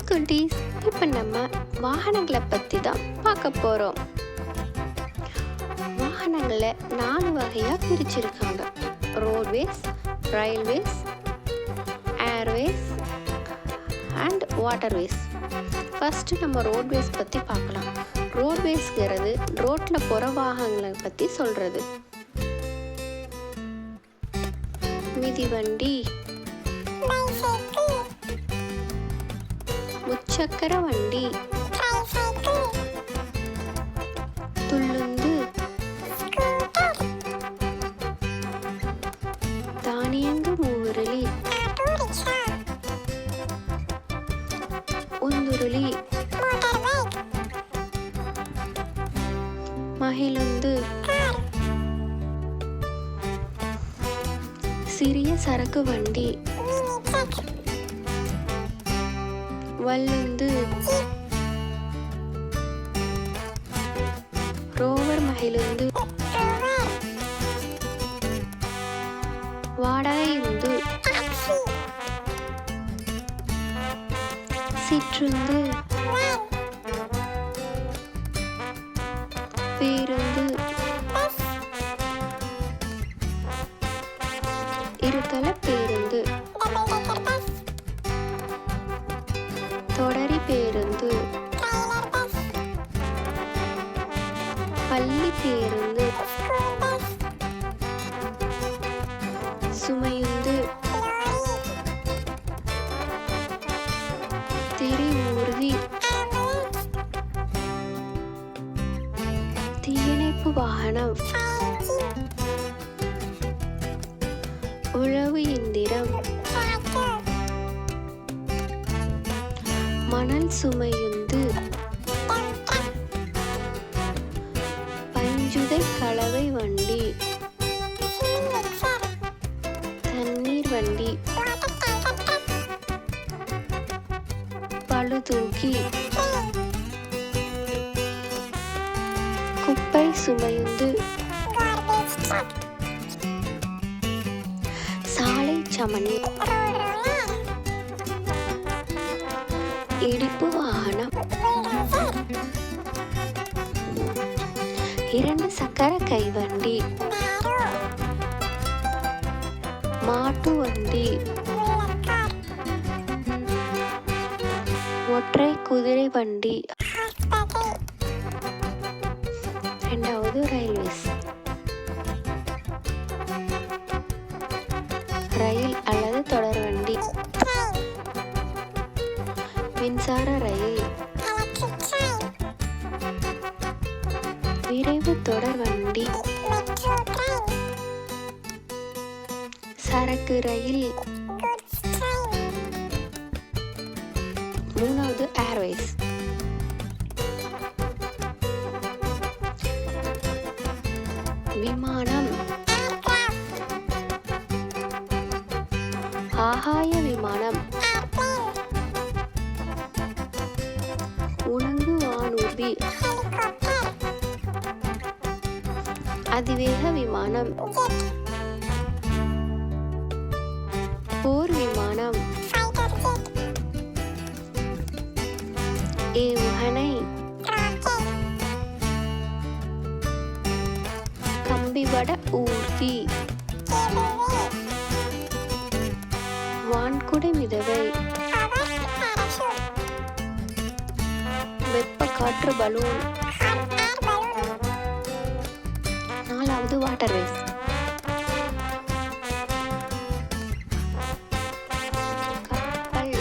குட்டீஸ், இப்போ நம்ம வாகனங்களை பற்றி தான் பார்க்க போகிறோம். வாகனங்களை 4 வகையாக பிரிச்சிருக்காங்க. Roadways, railways, Airways and waterways. First நம்ம ரோட்வேஸ் பற்றி பார்க்கலாம். ரோட்வேஸ்ங்கிறது ரோட்டில் போகிற வாகனங்களை பற்றி சொல்கிறது. மிதிவண்டி, முச்சக்கர வண்டி, துள்ளுந்து, தானியங்கு மூவுருளி, உந்துருளி, மகிழுந்து, சிறிய சரக்கு வண்டி, வல்லுந்து, ரோவர் மகிழுந்து, வாடகையுந்து, சிற்றுந்து, பேருந்து, இருதள பேருந்து, தொடரி பேருந்து, பள்ளி பேருந்து, சுமையுந்து, திரிமூர்த்தி, தீயணைப்பு வாகனம், உழவு இயந்திரம், மணல் சுமையுந்து, பஞ்சுதை கலவை வண்டி, தண்ணீர் வண்டி, பளுதூக்கி, குப்பை சுமையுந்து, சாலை சமணி, இடிப்பு வாகனம், 2 சக்கர கைவண்டி, மாட்டு வண்டி, ஒற்றை குதிரை வண்டி. 2வது ரயில்வேஸ். ரயில் அல்லது தொடர் வண்டி, மின்சார ரயில், விரைவு தொடர் வண்டி, சரக்கு ரயில். 3வது ஏர்வேஸ். விமானம், ஆகாய விமானம், உலங்கு வானூர்தி, அதிவேக விமானம், போர் விமானம், ஏவுகணை, கம்பிவட ஊர்தி, வான்குடை மிதவை, வெப்ப காற்று பலூன். 4வது வாட்டர்வேஸ். கப்பல்,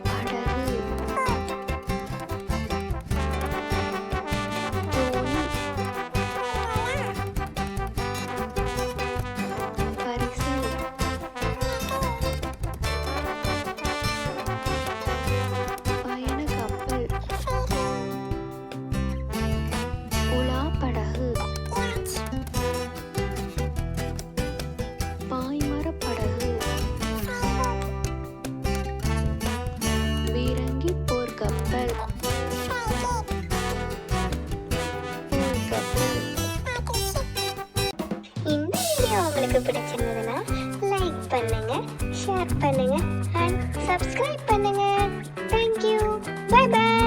படகு, தோணி, பரிசல், பயண கப்பல், உலா படகு, பாய்மர படகு, பீரங்கி போர்க்கப்பல், போர்க்கப்பல். இந்த வீடியோ உங்களுக்கு பிடிச்சிருந்ததுன்னா லைக் பண்ணுங்க. பண்ணுங்க, ஷேர் பண்ணுங்க அண்ட் சப்ஸ்கிரைப் பண்ணுங்க. தேங்க்யூ. Bye by.